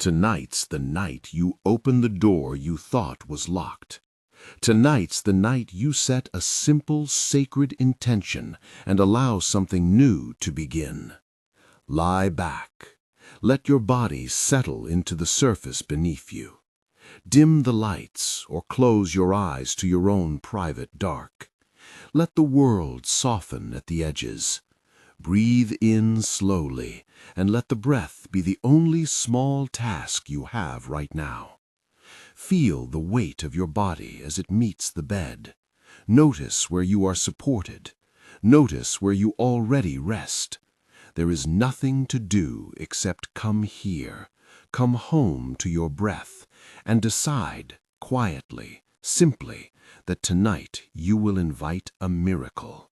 Tonight's the night you open the door you thought was locked. Tonight's the night you set a simple, sacred intention and allow something new to begin. Lie back. Let your body settle into the surface beneath you. Dim the lights or close your eyes to your own private dark. Let the world soften at the edges. Breathe in slowly and let the breath be the only small task you have right now. Feel the weight of your body as it meets the bed. Notice where you are supported. Notice where you already rest. There is nothing to do except come here, come home to your breath, and decide, quietly, simply, that tonight you will invite a miracle.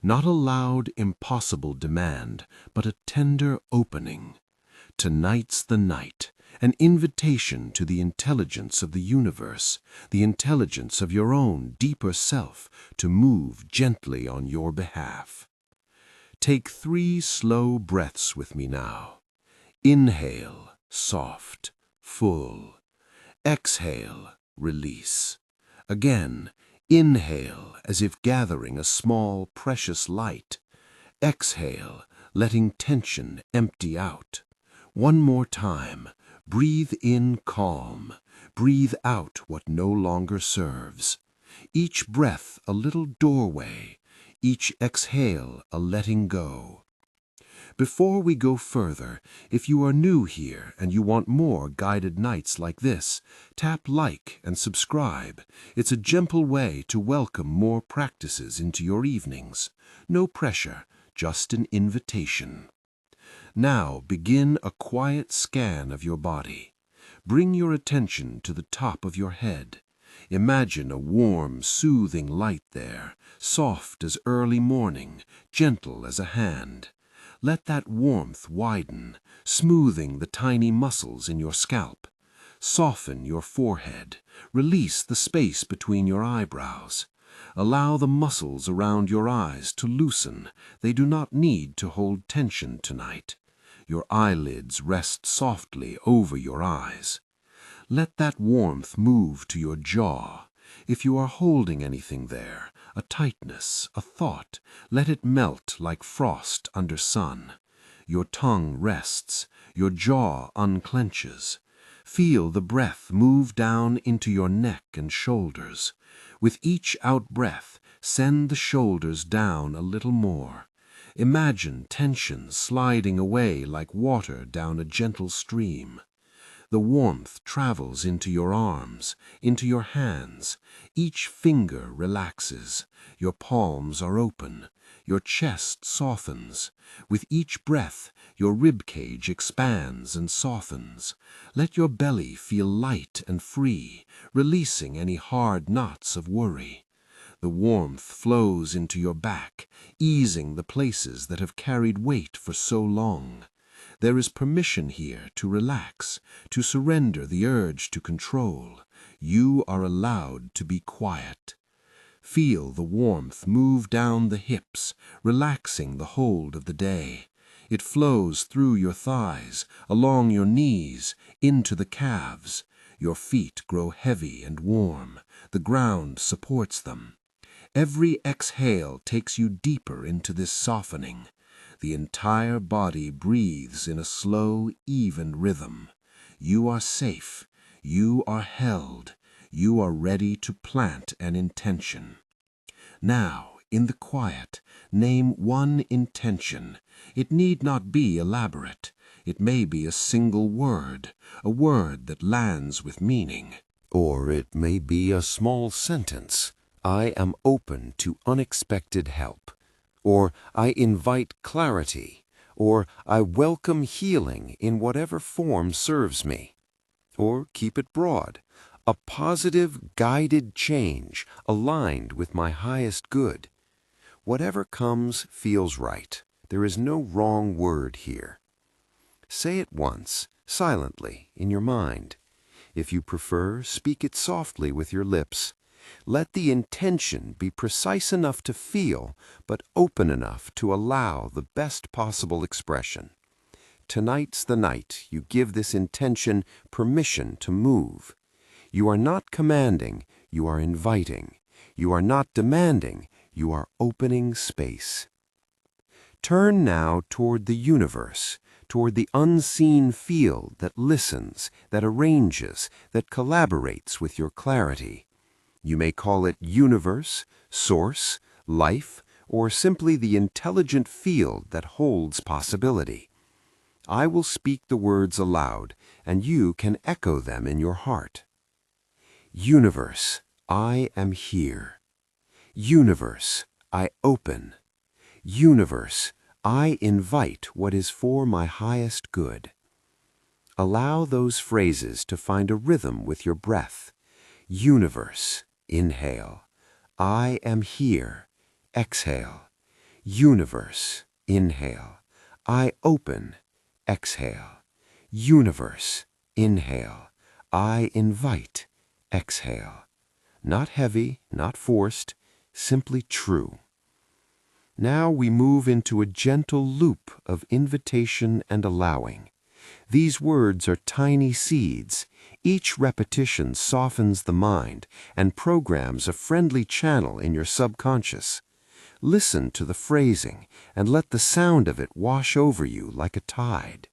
Not a loud, impossible demand, but a tender opening. Tonight's the night, an invitation to the intelligence of the universe, the intelligence of your own deeper self to move gently on your behalf. Take 3 slow breaths with me now. Inhale, soft, full. Exhale, release. Again, inhale as if gathering a small, precious light. Exhale, letting tension empty out. One more time. Breathe in calm. Breathe out what no longer serves. Each breath a little doorway. Each exhale a letting go. Before we go further, if you are new here and you want more guided nights like this, tap like and subscribe. It's a gentle way to welcome more practices into your evenings. No pressure, just an invitation. Now begin a quiet scan of your body. Bring your attention to the top of your head. Imagine a warm, soothing light there, soft as early morning, gentle as a hand. Let that warmth widen, smoothing the tiny muscles in your scalp. Soften your forehead. Release the space between your eyebrows. Allow the muscles around your eyes to loosen. They do not need to hold tension tonight. Your eyelids rest softly over your eyes. Let that warmth move to your jaw. If you are holding anything there, a tightness, a thought, let it melt like frost under sun. Your tongue rests, your jaw unclenches. Feel the breath move down into your neck and shoulders. With each out-breath, send the shoulders down a little more. Imagine tension sliding away like water down a gentle stream. The warmth travels into your arms, into your hands. Each finger relaxes. Your palms are open. Your chest softens. With each breath, your ribcage expands and softens. Let your belly feel light and free, releasing any hard knots of worry. The warmth flows into your back, easing the places that have carried weight for so long. There is permission here to relax, to surrender the urge to control. You are allowed to be quiet. Feel the warmth move down the hips, relaxing the hold of the day. It flows through your thighs, along your knees, into the calves. Your feet grow heavy and warm. The ground supports them. Every exhale takes you deeper into this softening. The entire body breathes in a slow, even rhythm. You are safe. You are held. You are ready to plant an intention. Now, in the quiet, name one intention. It need not be elaborate. It may be a single word, a word that lands with meaning. Or it may be a small sentence. I am open to unexpected help. Or I invite clarity. Or I welcome healing in whatever form serves me. Or keep it broad. A positive, guided change aligned with my highest good. Whatever comes feels right. There is no wrong word here. Say it once, silently, in your mind. If you prefer, speak it softly with your lips. Let the intention be precise enough to feel, but open enough to allow the best possible expression. Tonight's the night you give this intention permission to move. You are not commanding, you are inviting. You are not demanding, you are opening space. Turn now toward the universe, toward the unseen field that listens, that arranges, that collaborates with your clarity. You may call it universe, source, life, or simply the intelligent field that holds possibility. I will speak the words aloud, and you can echo them in your heart. Universe, I am here. Universe, I open. Universe, I invite what is for my highest good. Allow those phrases to find a rhythm with your breath. Universe, inhale. I am here. Exhale. Universe, inhale. I open. Exhale. Universe, inhale. I invite. Exhale. Not heavy, not forced, simply true. Now we move into a gentle loop of invitation and allowing. These words are tiny seeds. Each repetition softens the mind and programs a friendly channel in your subconscious. Listen to the phrasing and let the sound of it wash over you like a tide.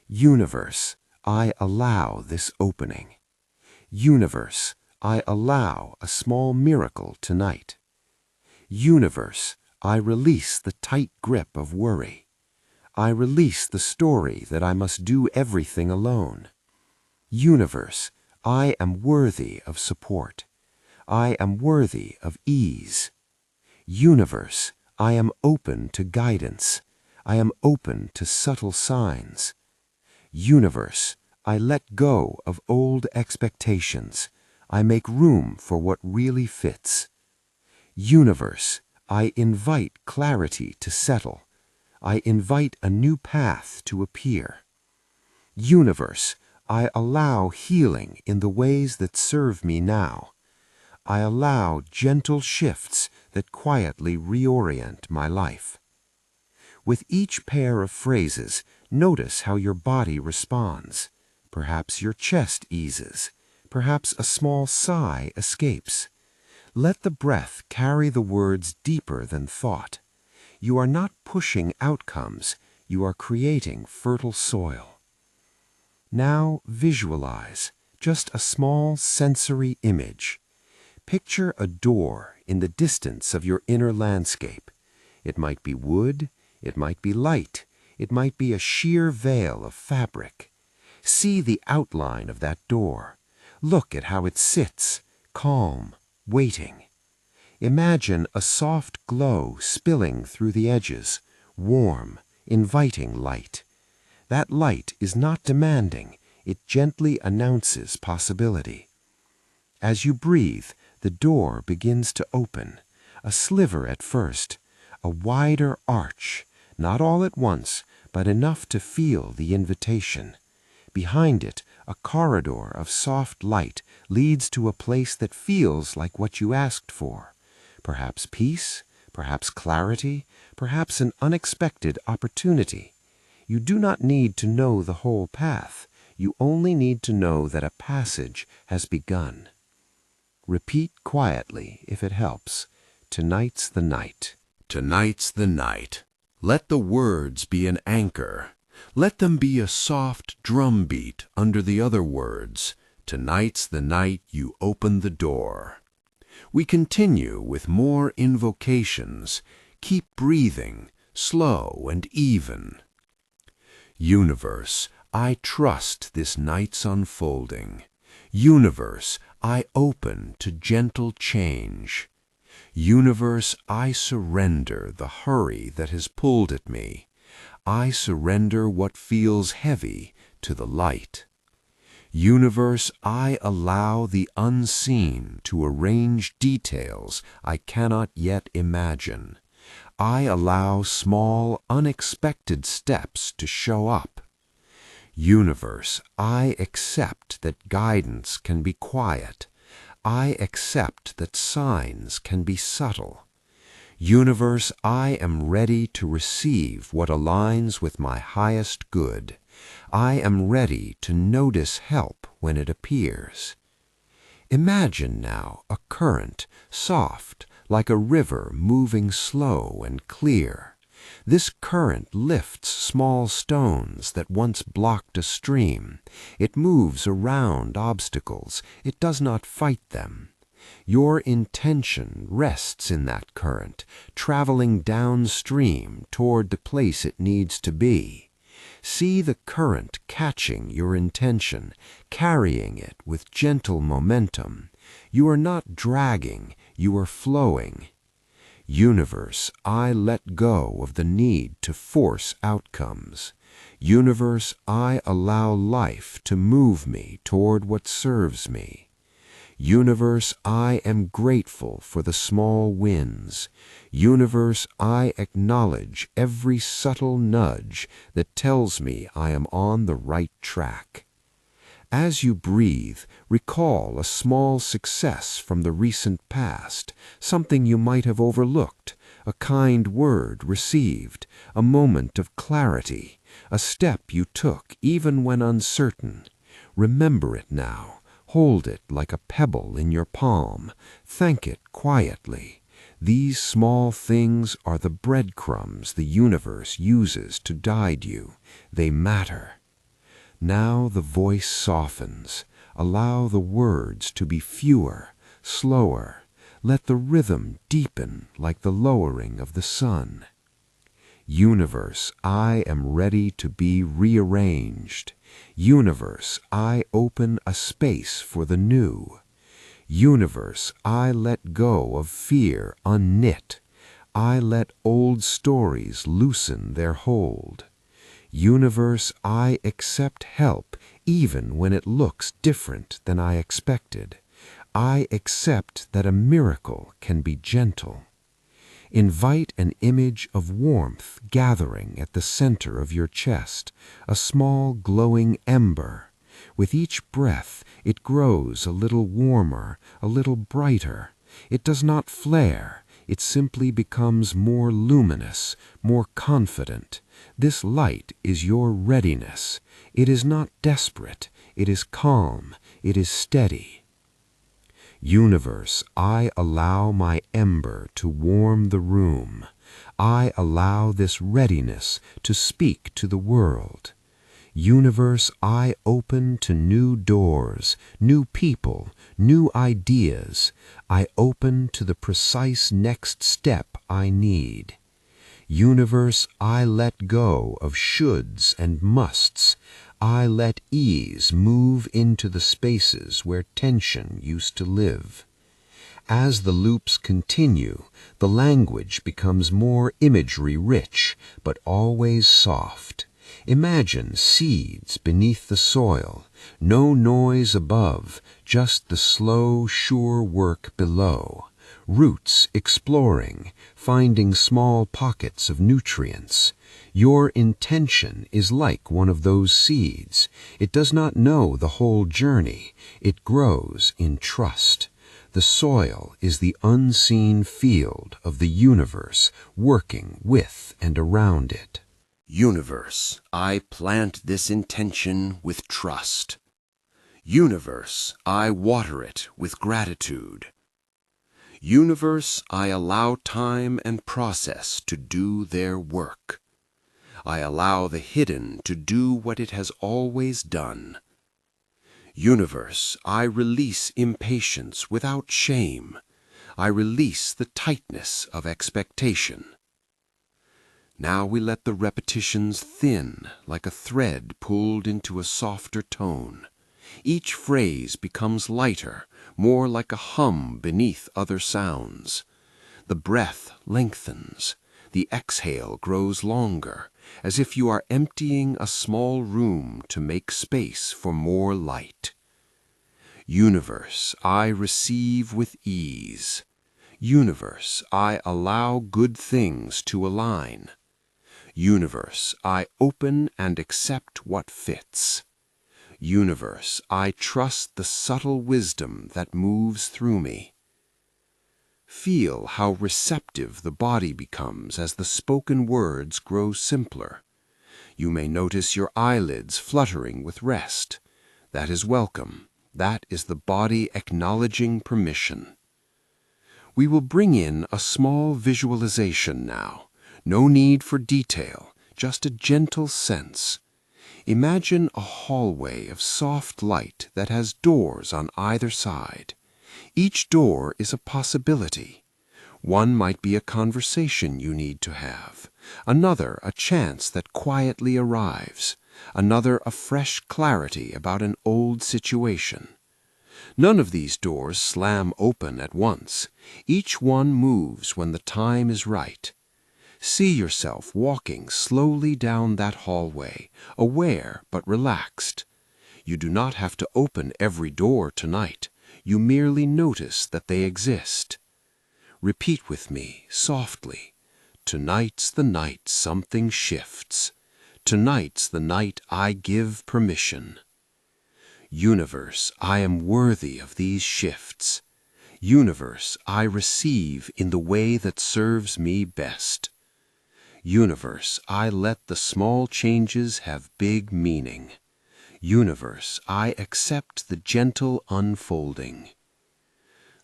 Universe, I allow this opening. Universe, I allow a small miracle tonight. Universe, I release the tight grip of worry. I release the story that I must do everything alone. Universe, I am worthy of support. I am worthy of ease. Universe, I am open to guidance. I am open to subtle signs. Universe, I let go of old expectations. I make room for what really fits. Universe, I invite clarity to settle. I invite a new path to appear. Universe, I allow healing in the ways that serve me now. I allow gentle shifts that quietly reorient my life. With each pair of phrases, notice how your body responds. Perhaps your chest eases. Perhaps a small sigh escapes. Let the breath carry the words deeper than thought. You are not pushing outcomes, you are creating fertile soil. Now visualize just a small sensory image. Picture a door in the distance of your inner landscape. It might be wood, it might be light, it might be a sheer veil of fabric. See the outline of that door. Look at how it sits, calm, waiting. Imagine a soft glow spilling through the edges, warm, inviting light. That light is not demanding, it gently announces possibility. As you breathe, the door begins to open, a sliver at first, a wider arch, not all at once, but enough to feel the invitation. Behind it, a corridor of soft light leads to a place that feels like what you asked for. Perhaps peace, perhaps clarity, perhaps an unexpected opportunity. You do not need to know the whole path. You only need to know that a passage has begun. Repeat quietly if it helps. Tonight's the night. Tonight's the night. Let the words be an anchor. Let them be a soft drumbeat under the other words. Tonight's the night you open the door. We continue with more invocations. Keep breathing, slow and even. Universe, I trust this night's unfolding. Universe, I open to gentle change. Universe, I surrender the hurry that has pulled at me. I surrender what feels heavy to the light. Universe, I allow the unseen to arrange details I cannot yet imagine. I allow small, unexpected steps to show up. Universe, I accept that guidance can be quiet. I accept that signs can be subtle. Universe, I am ready to receive what aligns with my highest good. I am ready to notice help when it appears. Imagine now a current, soft, like a river moving slow and clear. This current lifts small stones that once blocked a stream. It moves around obstacles. It does not fight them. Your intention rests in that current, traveling downstream toward the place it needs to be. See the current catching your intention, carrying it with gentle momentum. You are not dragging, you are flowing. Universe, I let go of the need to force outcomes. Universe, I allow life to move me toward what serves me. Universe, I am grateful for the small wins. Universe, I acknowledge every subtle nudge that tells me I am on the right track. As you breathe, recall a small success from the recent past, something you might have overlooked, a kind word received, a moment of clarity, a step you took even when uncertain. Remember it now. Hold it like a pebble in your palm. Thank it quietly. These small things are the breadcrumbs the universe uses to guide you. They matter. Now the voice softens. Allow the words to be fewer, slower. Let the rhythm deepen like the lowering of the sun. Universe, I am ready to be rearranged. Universe, I open a space for the new. Universe, I let go of fear unknit. I let old stories loosen their hold. Universe, I accept help even when it looks different than I expected. I accept that a miracle can be gentle. Invite an image of warmth gathering at the center of your chest, a small glowing ember. With each breath, it grows a little warmer, a little brighter. It does not flare. It simply becomes more luminous, more confident. This light is your readiness. It is not desperate. It is calm. It is steady. Universe, I allow my ember to warm the room. I allow this readiness to speak to the world. Universe, I open to new doors, new people, new ideas. I open to the precise next step I need. Universe, I let go of shoulds and musts. I let ease move into the spaces where tension used to live. As the loops continue, the language becomes more imagery-rich, but always soft. Imagine seeds beneath the soil, no noise above, just the slow, sure work below. Roots exploring, finding small pockets of nutrients. Your intention is like one of those seeds. It does not know the whole journey. It grows in trust. The soil is the unseen field of the universe working with and around it. Universe, I plant this intention with trust. Universe, I water it with gratitude. Universe, I allow time and process to do their work. I allow the hidden to do what it has always done. Universe, I release impatience without shame. I release the tightness of expectation. Now we let the repetitions thin like a thread pulled into a softer tone. Each phrase becomes lighter, more like a hum beneath other sounds. The breath lengthens. The exhale grows longer, as if you are emptying a small room to make space for more light. Universe, I receive with ease. Universe, I allow good things to align. Universe, I open and accept what fits. Universe, I trust the subtle wisdom that moves through me. Feel how receptive the body becomes as the spoken words grow simpler. You may notice your eyelids fluttering with rest. That is welcome. That is the body acknowledging permission. We will bring in a small visualization now. No need for detail, just a gentle sense. Imagine a hallway of soft light that has doors on either side. Each door is a possibility. One might be a conversation you need to have, another a chance that quietly arrives, another a fresh clarity about an old situation. None of these doors slam open at once. Each one moves when the time is right. See yourself walking slowly down that hallway, aware but relaxed. You do not have to open every door tonight. You merely notice that they exist. Repeat with me, softly. Tonight's the night something shifts. Tonight's the night I give permission. Universe, I am worthy of these shifts. Universe, I receive in the way that serves me best. Universe, I let the small changes have big meaning. Universe, I accept the gentle unfolding.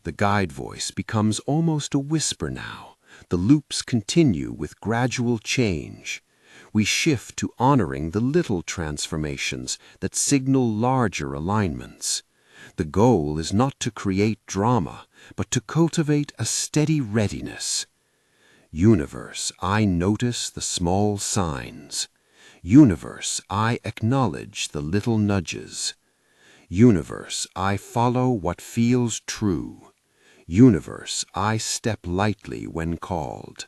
The guide voice becomes almost a whisper now. The loops continue with gradual change. We shift to honoring the little transformations that signal larger alignments. The goal is not to create drama, but to cultivate a steady readiness. Universe, I notice the small signs. Universe, I acknowledge the little nudges. Universe, I follow what feels true. Universe, I step lightly when called.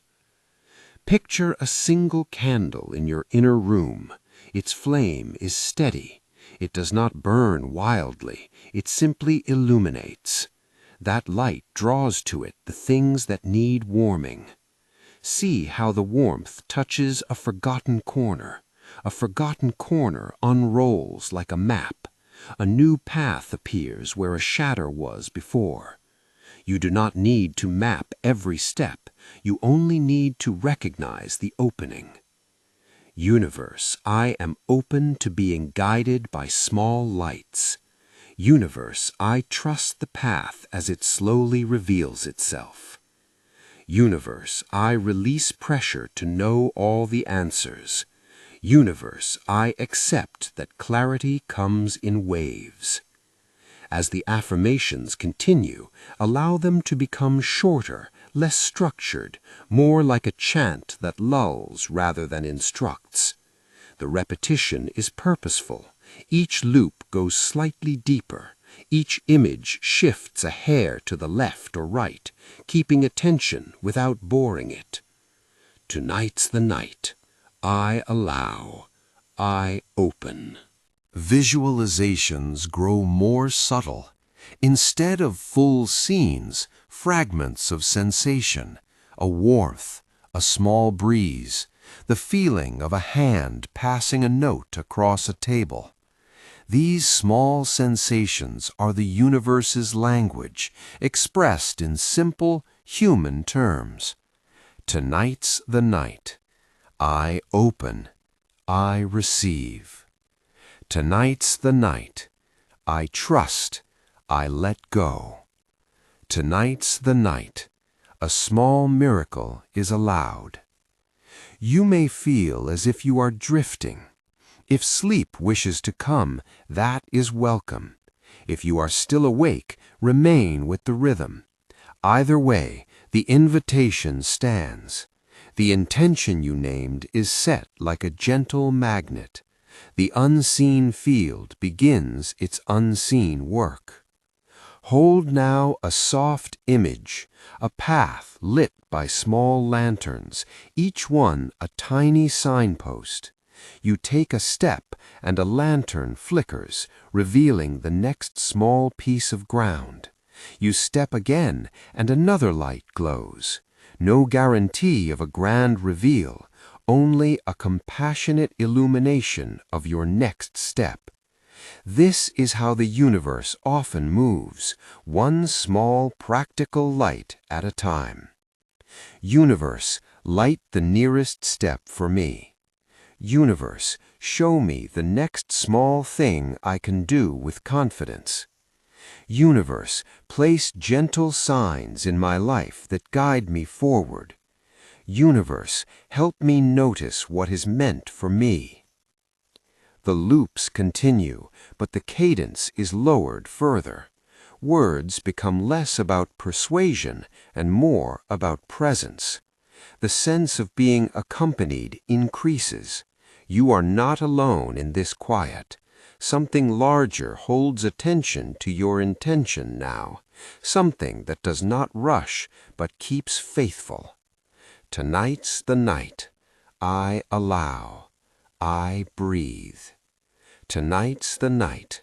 Picture a single candle in your inner room. Its flame is steady. It does not burn wildly. It simply illuminates. That light draws to it the things that need warming. See how the warmth touches a forgotten corner. A forgotten corner unrolls like a map. A new path appears where a shadow was before. You do not need to map every step. You only need to recognize the opening. Universe, I am open to being guided by small lights. Universe, I trust the path as it slowly reveals itself. Universe, I release pressure to know all the answers. Universe, I accept that clarity comes in waves. As the affirmations continue, allow them to become shorter, less structured, more like a chant that lulls rather than instructs. The repetition is purposeful. Each loop goes slightly deeper. Each image shifts a hair to the left or right, keeping attention without boring it. Tonight's the night. I allow. I open. Visualizations grow more subtle. Instead of full scenes, fragments of sensation, a warmth, a small breeze, the feeling of a hand passing a note across a table. These small sensations are the universe's language, expressed in simple, human terms. Tonight's the night. I open. I receive. Tonight's the night. I trust. I let go. Tonight's the night. A small miracle is allowed. You may feel as if you are drifting. If sleep wishes to come, that is welcome. If you are still awake, remain with the rhythm. Either way, the invitation stands. The intention you named is set like a gentle magnet. The unseen field begins its unseen work. Hold now a soft image, a path lit by small lanterns, each one a tiny signpost. You take a step and a lantern flickers, revealing the next small piece of ground. You step again and another light glows. No guarantee of a grand reveal, only a compassionate illumination of your next step. This is how the universe often moves, one small practical light at a time. Universe, light the nearest step for me. Universe, show me the next small thing I can do with confidence. Universe, place gentle signs in my life that guide me forward. Universe, help me notice what is meant for me. The loops continue, but the cadence is lowered further. Words become less about persuasion and more about presence. The sense of being accompanied increases. You are not alone in this quiet. Something larger holds attention to your intention now, something that does not rush but keeps faithful. Tonight's the night. I allow. I breathe. Tonight's the night.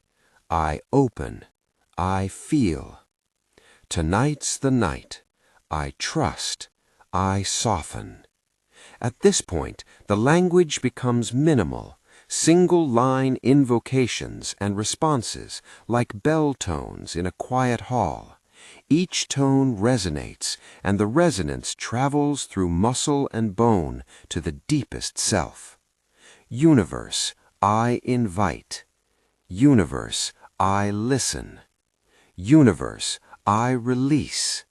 I open. I feel. Tonight's the night. I trust. I soften. At this point, the language becomes minimal, single-line invocations and responses like bell tones in a quiet hall. Each tone resonates, and the resonance travels through muscle and bone to the deepest self. Universe, I invite. Universe, I listen. Universe, I release.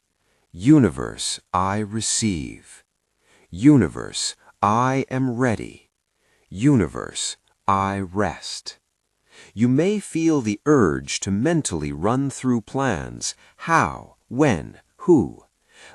Universe, I receive. Universe, I am ready. Universe, I rest. You may feel the urge to mentally run through plans, how, when, who.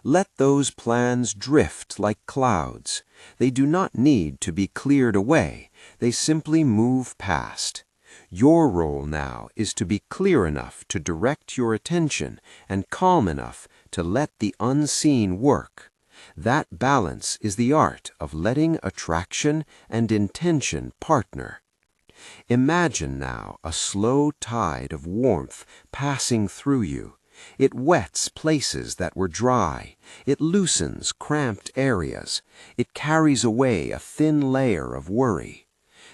Let those plans drift like clouds. They do not need to be cleared away, they simply move past. Your role now is to be clear enough to direct your attention and calm enough to let the unseen work. That balance is the art of letting attraction and intention partner. Imagine now a slow tide of warmth passing through you. It wets places that were dry. It loosens cramped areas. It carries away a thin layer of worry.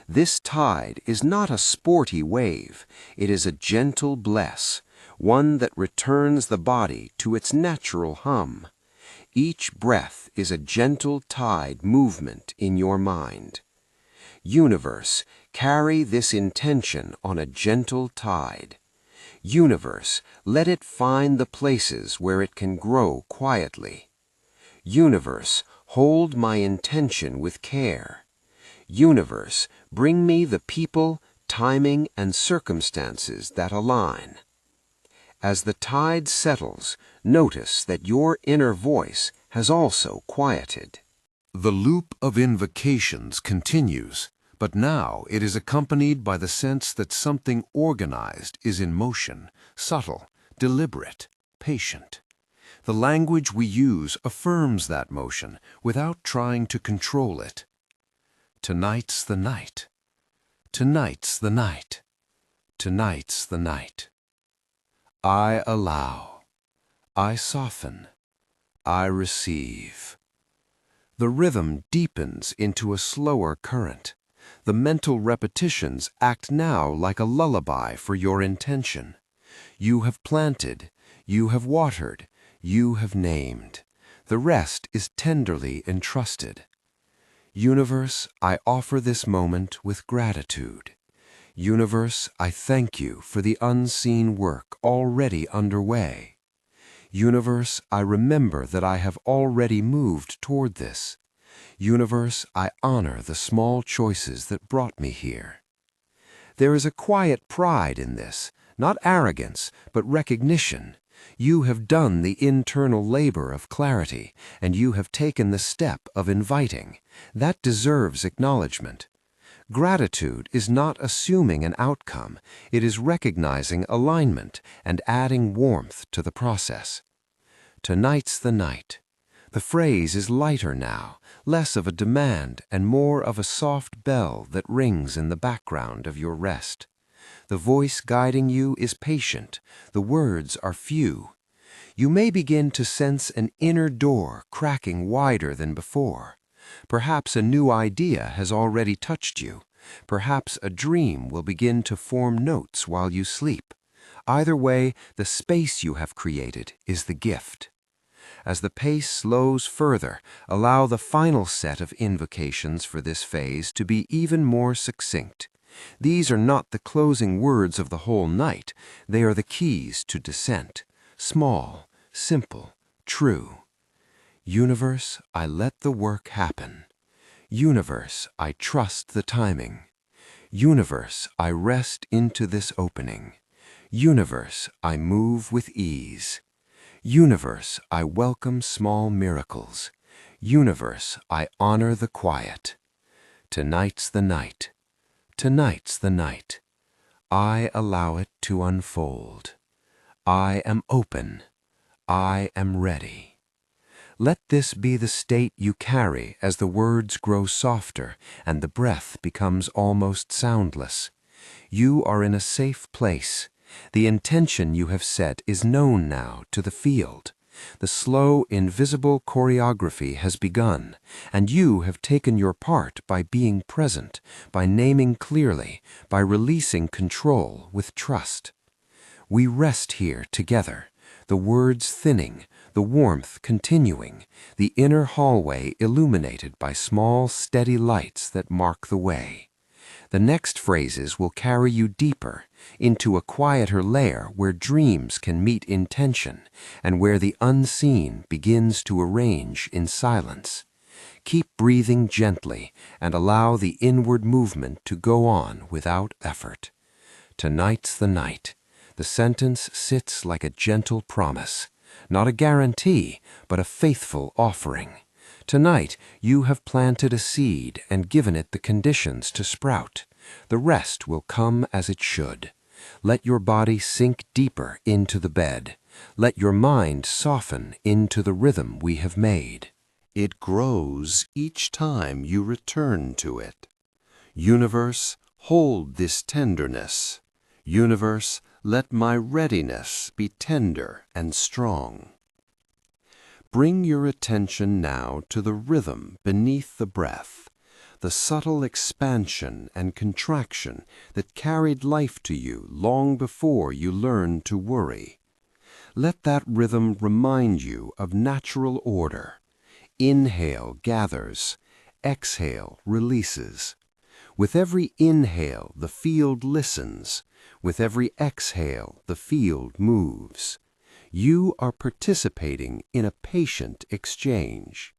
This tide is not a sporty wave. It is a gentle bless, one that returns the body to its natural hum. Each breath is a gentle tide movement in your mind. Universe, carry this intention on a gentle tide. Universe, let it find the places where it can grow quietly. Universe, hold my intention with care. Universe, bring me the people, timing, and circumstances that align. As the tide settles, notice that your inner voice has also quieted. The loop of invocations continues, but now it is accompanied by the sense that something organized is in motion, subtle, deliberate, patient. The language we use affirms that motion without trying to control it. Tonight's the night. Tonight's the night. Tonight's the night. I allow. I soften. I receive. The rhythm deepens into a slower current. The mental repetitions act now like a lullaby for your intention. You have planted, you have watered, you have named. The rest is tenderly entrusted. Universe, I offer this moment with gratitude. Universe, I thank you for the unseen work already underway. Universe, I remember that I have already moved toward this. Universe, I honor the small choices that brought me here. There is a quiet pride in this, not arrogance, but recognition. You have done the internal labor of clarity, and you have taken the step of inviting. That deserves acknowledgement. Gratitude is not assuming an outcome, it is recognizing alignment and adding warmth to the process. Tonight's the night. The phrase is lighter now, less of a demand and more of a soft bell that rings in the background of your rest. The voice guiding you is patient, the words are few. You may begin to sense an inner door cracking wider than before. Perhaps a new idea has already touched you. Perhaps a dream will begin to form notes while you sleep. Either way, the space you have created is the gift. As the pace slows further, allow the final set of invocations for this phase to be even more succinct. These are not the closing words of the whole night. They are the keys to descent. Small, simple, true. Universe, I let the work happen. Universe, I trust the timing. Universe, I rest into this opening. Universe, I move with ease. Universe, I welcome small miracles. Universe, I honor the quiet. Tonight's the night. Tonight's the night. I allow it to unfold. I am open. I am ready. Let this be the state you carry as the words grow softer and the breath becomes almost soundless. You are in a safe place. The intention you have set is known now to the field. The slow, invisible choreography has begun, and you have taken your part by being present, by naming clearly, by releasing control with trust. We rest here together, the words thinning, the warmth continuing, the inner hallway illuminated by small, steady lights that mark the way. The next phrases will carry you deeper, into a quieter layer where dreams can meet intention and where the unseen begins to arrange in silence. Keep breathing gently and allow the inward movement to go on without effort. Tonight's the night. The sentence sits like a gentle promise, not a guarantee, but a faithful offering. Tonight, you have planted a seed and given it the conditions to sprout. The rest will come as it should. Let your body sink deeper into the bed. Let your mind soften into the rhythm we have made. It grows each time you return to it. Universe, hold this tenderness. Universe, let my readiness be tender and strong. Bring your attention now to the rhythm beneath the breath, the subtle expansion and contraction that carried life to you long before you learned to worry. Let that rhythm remind you of natural order. Inhale gathers, exhale releases. With every inhale, the field listens. With every exhale, the field moves. You are participating in a patient exchange.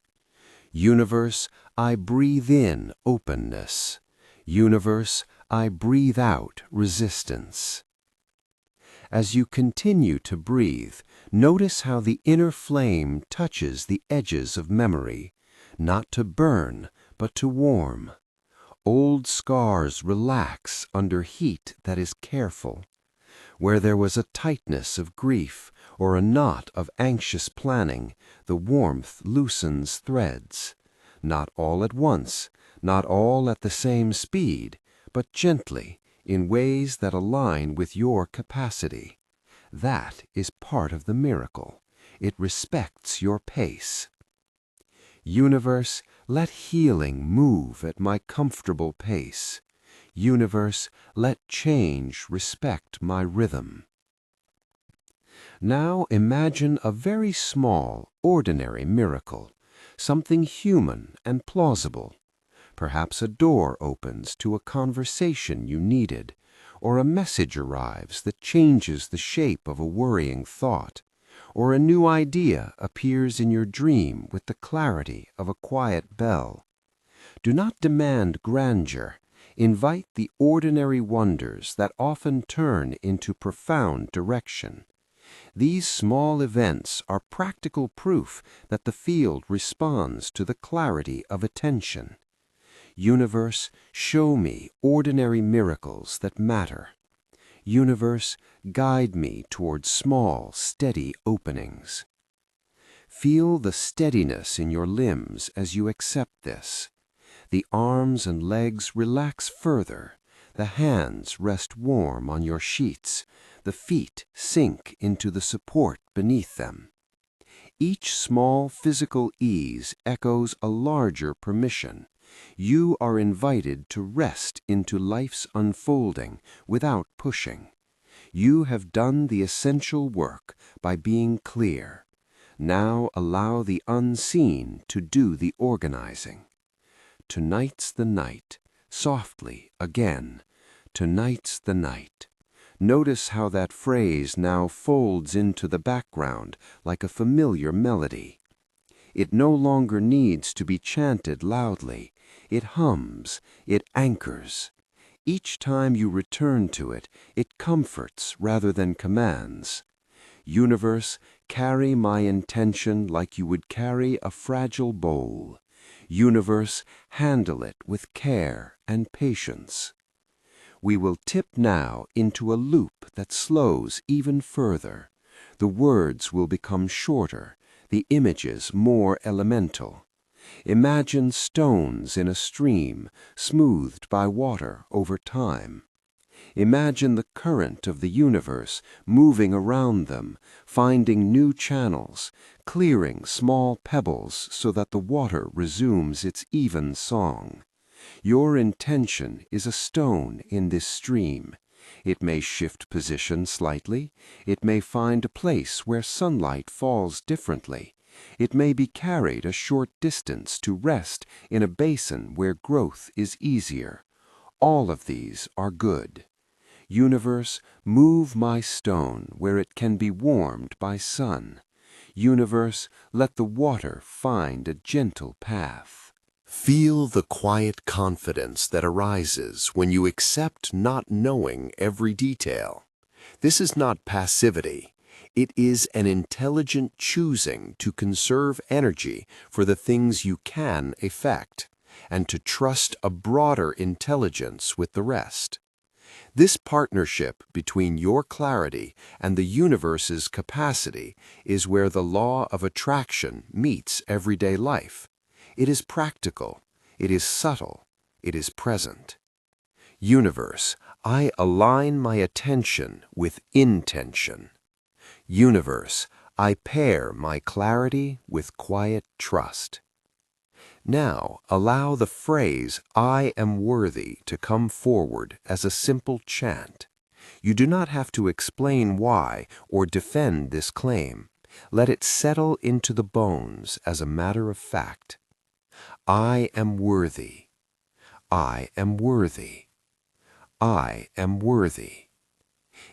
Universe, I breathe in openness. Universe, I breathe out resistance. As you continue to breathe, notice how the inner flame touches the edges of memory, not to burn, but to warm. Old scars relax under heat that is careful. Where there was a tightness of grief or a knot of anxious planning, the warmth loosens threads. Not all at once, not all at the same speed, but gently, in ways that align with your capacity. That is part of the miracle. It respects your pace. Universe, let healing move at my comfortable pace. Universe, let change respect my rhythm. Now imagine a very small, ordinary miracle, something human and plausible. Perhaps a door opens to a conversation you needed, or a message arrives that changes the shape of a worrying thought, or a new idea appears in your dream with the clarity of a quiet bell. Do not demand grandeur. Invite the ordinary wonders that often turn into profound direction. These small events are practical proof that the field responds to the clarity of attention. Universe, show me ordinary miracles that matter. Universe, guide me toward small, steady openings. Feel the steadiness in your limbs as you accept this. The arms and legs relax further. The hands rest warm on your sheets. The feet sink into the support beneath them. Each small physical ease echoes a larger permission. You are invited to rest into life's unfolding without pushing. You have done the essential work by being clear. Now allow the unseen to do the organizing. Tonight's the night. Softly again. Tonight's the night. Notice how that phrase now folds into the background like a familiar melody. It no longer needs to be chanted loudly. It hums, it anchors. Each time you return to it, it comforts rather than commands. Universe, carry my intention like you would carry a fragile bowl. Universe, handle it with care and patience. We will tip now into a loop that slows even further. The words will become shorter, the images more elemental. Imagine stones in a stream, smoothed by water over time. Imagine the current of the universe moving around them, finding new channels, clearing small pebbles so that the water resumes its even song. Your intention is a stone in this stream. It may shift position slightly. It may find a place where sunlight falls differently. It may be carried a short distance to rest in a basin where growth is easier. All of these are good. Universe, move my stone where it can be warmed by sun. Universe, let the water find a gentle path. Feel the quiet confidence that arises when you accept not knowing every detail. This is not passivity. It is an intelligent choosing to conserve energy for the things you can effect, and to trust a broader intelligence with the rest. This partnership between your clarity and the universe's capacity is where the law of attraction meets everyday life. It is practical, it is subtle, it is present. Universe, I align my attention with intention. Universe, I pair my clarity with quiet trust. Now allow the phrase, I am worthy, to come forward as a simple chant. You do not have to explain why or defend this claim. Let it settle into the bones as a matter of fact. I am worthy. I am worthy. I am worthy.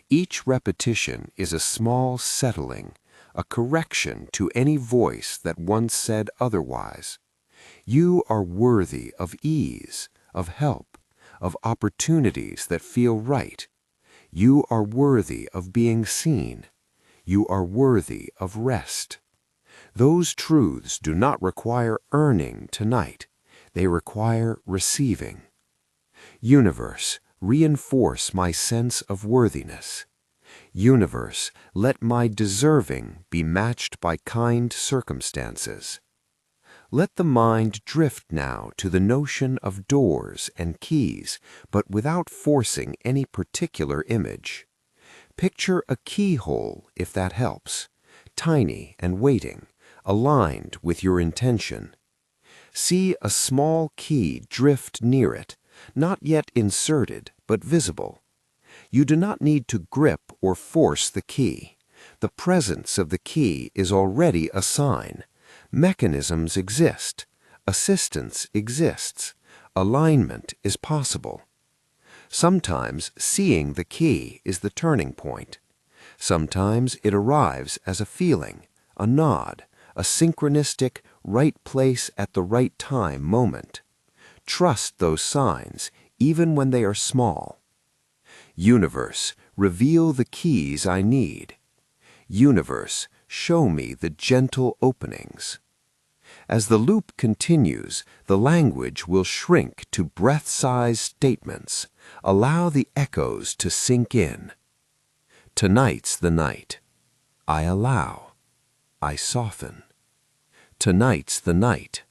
Each repetition is a small settling, a correction to any voice that once said otherwise. You are worthy of ease, of help, of opportunities that feel right. You are worthy of being seen. You are worthy of rest. Those truths do not require earning tonight. They require receiving. Universe, reinforce my sense of worthiness. Universe, let my deserving be matched by kind circumstances. Let the mind drift now to the notion of doors and keys, but without forcing any particular image. Picture a keyhole, if that helps, tiny and waiting, aligned with your intention. See a small key drift near it, not yet inserted, but visible. You do not need to grip or force the key. The presence of the key is already a sign. Mechanisms exist. Assistance exists. Alignment is possible. Sometimes seeing the key is the turning point. Sometimes it arrives as a feeling, a nod, a synchronistic right place at the right time moment. Trust those signs, even when they are small. Universe, reveal the keys I need. Universe, show me the gentle openings. As the loop continues, the language will shrink to breath-sized statements. Allow the echoes to sink in. Tonight's the night. I allow. I soften. Tonight's the night.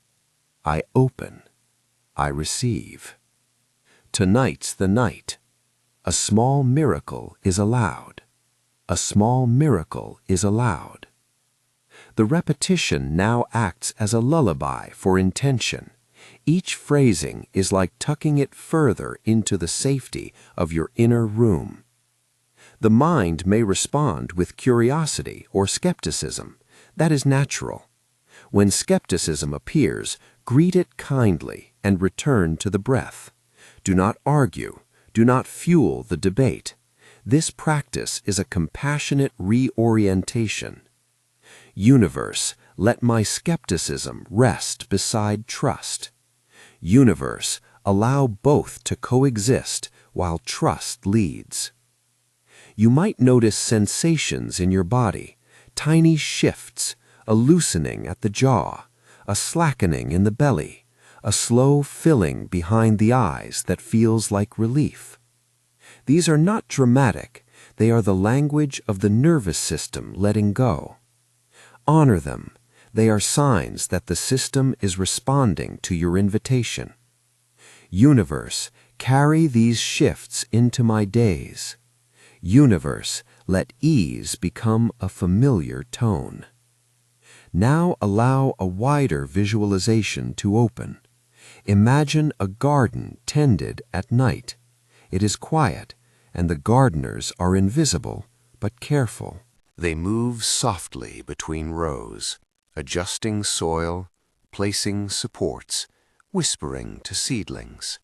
I open. I receive. Tonight's the night. A small miracle is allowed. A small miracle is allowed. The repetition now acts as a lullaby for intention. Each phrasing is like tucking it further into the safety of your inner room. The mind may respond with curiosity or skepticism. That is natural. When skepticism appears, greet it kindly and return to the breath. Do not argue. Do not fuel the debate. This practice is a compassionate reorientation. Universe, let my skepticism rest beside trust. Universe, allow both to coexist while trust leads. You might notice sensations in your body, tiny shifts, a loosening at the jaw, a slackening in the belly, a slow filling behind the eyes that feels like relief. These are not dramatic. They are the language of the nervous system letting go. Honor them. They are signs that the system is responding to your invitation. Universe, carry these shifts into my days. Universe, let ease become a familiar tone. Now allow a wider visualization to open. Imagine a garden tended at night. It is quiet, and the gardeners are invisible but careful. They move softly between rows, adjusting soil, placing supports, whispering to seedlings.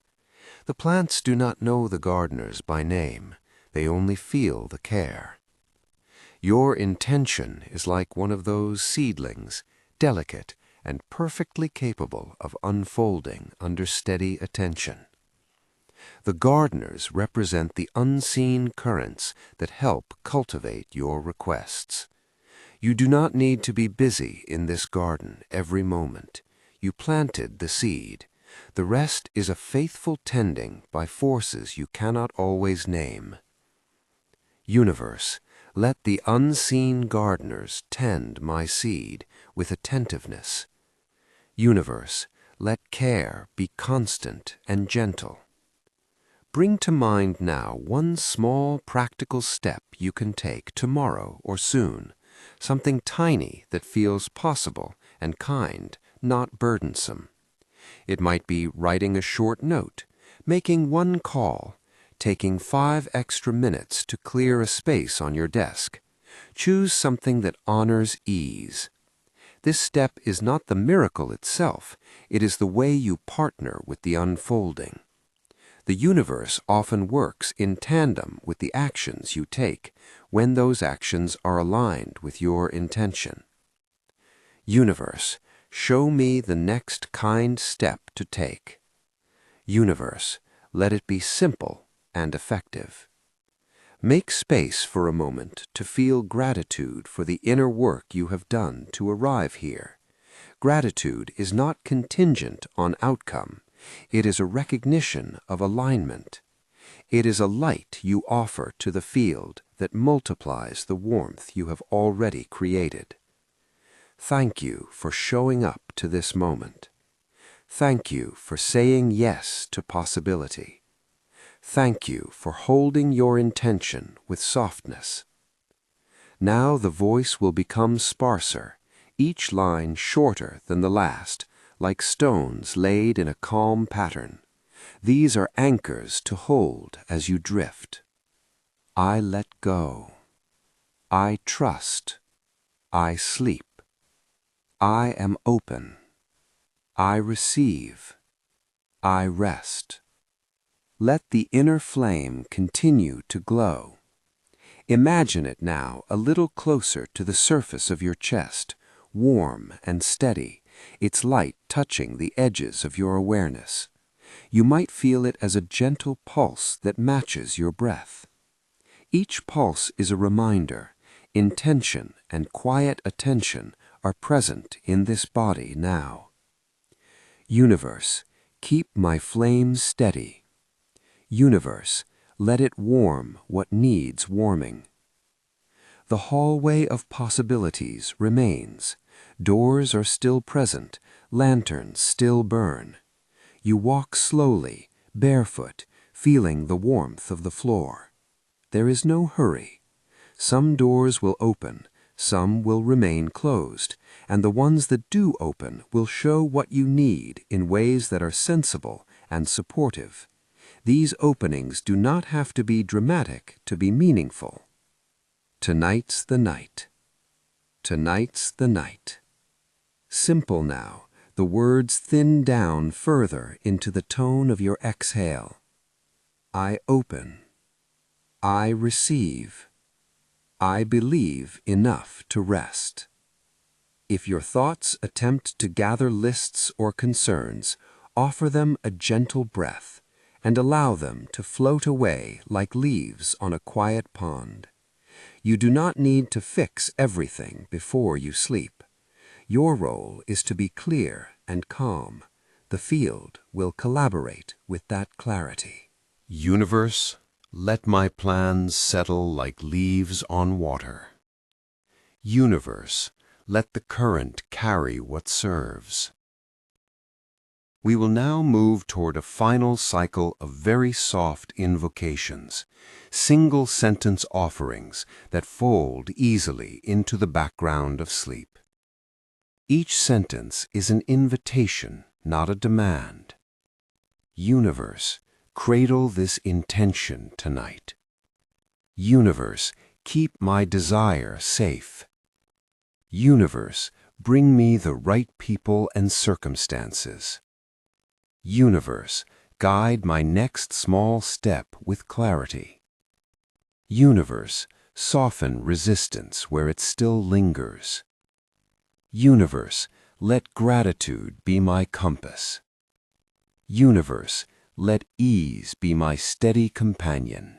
The plants do not know the gardeners by name. They only feel the care. Your intention is like one of those seedlings, delicate and perfectly capable of unfolding under steady attention. The gardeners represent the unseen currents that help cultivate your requests. You do not need to be busy in this garden every moment. You planted the seed. The rest is a faithful tending by forces you cannot always name. Universe, let the unseen gardeners tend my seed with attentiveness. Universe, let care be constant and gentle. Bring to mind now one small practical step you can take tomorrow or soon, something tiny that feels possible and kind, not burdensome. It might be writing a short note, making one call, taking 5 extra minutes to clear a space on your desk. Choose something that honors ease. This step is not the miracle itself, it is the way you partner with the unfolding. The universe often works in tandem with the actions you take when those actions are aligned with your intention. Universe, show me the next kind step to take. Universe, let it be simple and effective. Make space for a moment to feel gratitude for the inner work you have done to arrive here. Gratitude is not contingent on outcome. It is a recognition of alignment. It is a light you offer to the field that multiplies the warmth you have already created. Thank you for showing up to this moment. Thank you for saying yes to possibility. Thank you for holding your intention with softness. Now the voice will become sparser, each line shorter than the last, like stones laid in a calm pattern. These are anchors to hold as you drift. I let go. I trust. I sleep. I am open. I receive. I rest. Let the inner flame continue to glow. Imagine it now a little closer to the surface of your chest, warm and steady, its light touching the edges of your awareness. You might feel it as a gentle pulse that matches your breath. Each pulse is a reminder. Intention and quiet attention are present in this body now. Universe, keep my flame steady. Universe, let it warm what needs warming. The hallway of possibilities remains. Doors are still present, lanterns still burn. You walk slowly, barefoot, feeling the warmth of the floor. There is no hurry. Some doors will open, Some will remain closed, and the ones that do open will show what you need in ways that are sensible and supportive. These openings do not have to be dramatic to be meaningful. Tonight's the night. Tonight's the night. Simple now, the words thin down further into the tone of your exhale. I open. I receive. I believe enough to rest. If your thoughts attempt to gather lists or concerns, offer them a gentle breath and allow them to float away like leaves on a quiet pond. You do not need to fix everything before you sleep. Your role is to be clear and calm. The field will collaborate with that clarity. Universe, let my plans settle like leaves on water. Universe, let the current carry what serves. We will now move toward a final cycle of very soft invocations, single-sentence offerings that fold easily into the background of sleep. Each sentence is an invitation, not a demand. Universe, cradle this intention tonight. Universe, keep my desire safe. Universe, bring me the right people and circumstances. Universe, guide my next small step with clarity. Universe, soften resistance where it still lingers. Universe, let gratitude be my compass. Universe, let ease be my steady companion.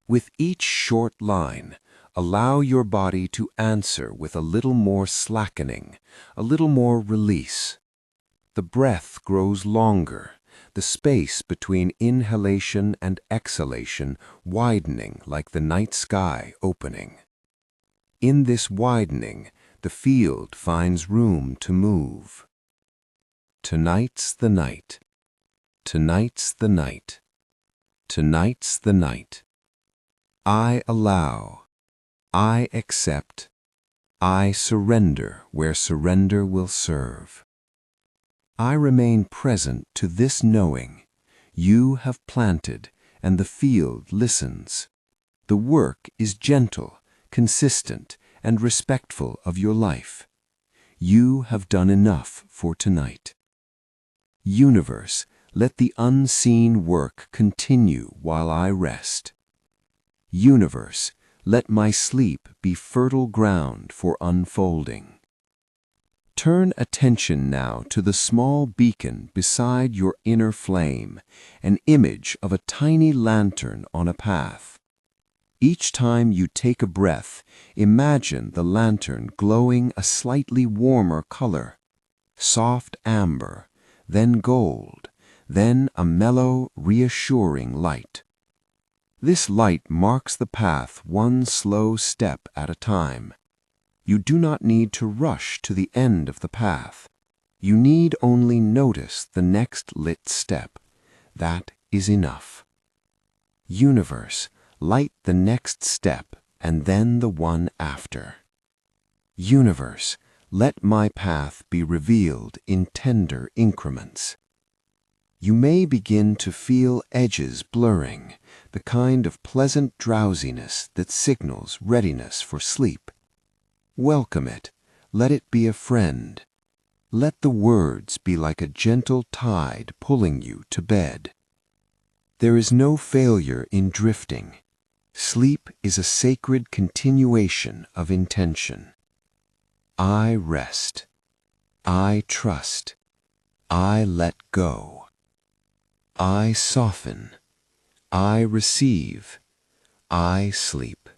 With each short line, allow your body to answer with a little more slackening, a little more release. The breath grows longer, the space between inhalation and exhalation widening like the night sky opening. In this widening, the field finds room to move. Tonight's the night. Tonight's the night. Tonight's the night. I allow. I accept. I surrender where surrender will serve. I remain present to this knowing. You have planted, and the field listens. The work is gentle, consistent, and respectful of your life. You have done enough for tonight. Universe, let the unseen work continue while I rest. Universe, let my sleep be fertile ground for unfolding. Turn attention now to the small beacon beside your inner flame, an image of a tiny lantern on a path. Each time you take a breath, imagine the lantern glowing a slightly warmer color, soft amber, then gold, then a mellow, reassuring light. This light marks the path one slow step at a time. You do not need to rush to the end of the path. You need only notice the next lit step. That is enough. Universe, light the next step and then the one after. Universe, let my path be revealed in tender increments. You may begin to feel edges blurring, the kind of pleasant drowsiness that signals readiness for sleep. Welcome it. Let it be a friend. Let the words be like a gentle tide pulling you to bed. There is no failure in drifting. Sleep is a sacred continuation of intention. I rest. I trust. I let go. I soften. I receive. I sleep.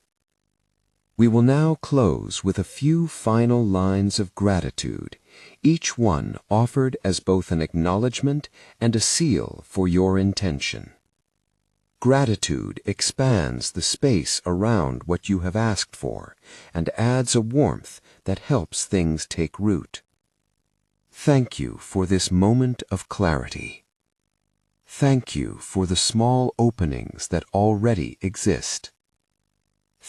We will now close with a few final lines of gratitude, each one offered as both an acknowledgement and a seal for your intention. Gratitude expands the space around what you have asked for and adds a warmth that helps things take root. Thank you for this moment of clarity. Thank you for the small openings that already exist.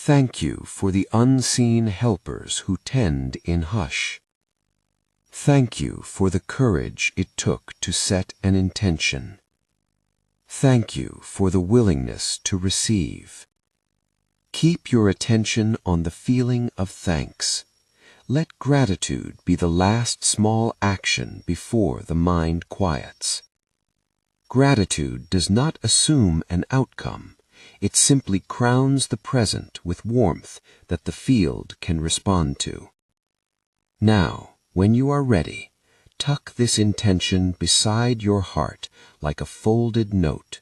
Thank you for the unseen helpers who tend in hush. Thank you for the courage it took to set an intention. Thank you for the willingness to receive. Keep your attention on the feeling of thanks. Let gratitude be the last small action before the mind quiets. Gratitude does not assume an outcome. It simply crowns the present with warmth that the field can respond to. Now, when you are ready, tuck this intention beside your heart like a folded note.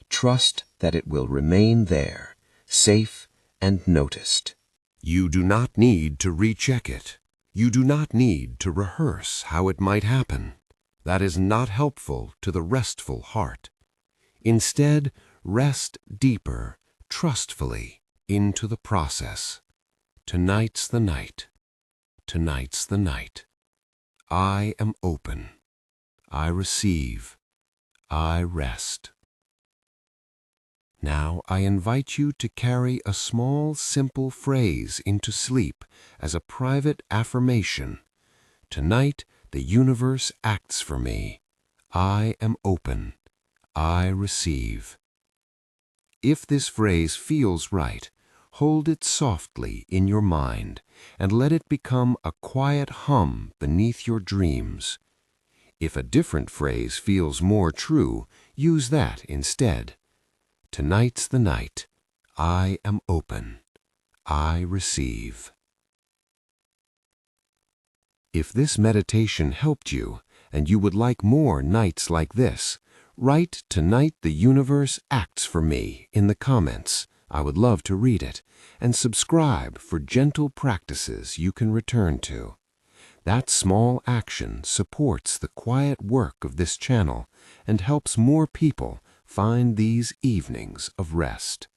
Trust that it will remain there, safe and noticed. You do not need to recheck it. You do not need to rehearse how it might happen. That is not helpful to the restful heart. Instead, rest deeper, trustfully, into the process. Tonight's the night. Tonight's the night. I am open. I receive. I rest. Now I invite you to carry a small, simple phrase into sleep as a private affirmation. Tonight, the universe acts for me. I am open. I receive. If this phrase feels right, hold it softly in your mind and let it become a quiet hum beneath your dreams. If a different phrase feels more true, use that instead. Tonight's the night. I am open. I receive. If this meditation helped you and you would like more nights like this, write "Tonight the Universe Acts for Me" in the comments. I would love to read it. And subscribe for gentle practices you can return to. That small action supports the quiet work of this channel and helps more people find these evenings of rest.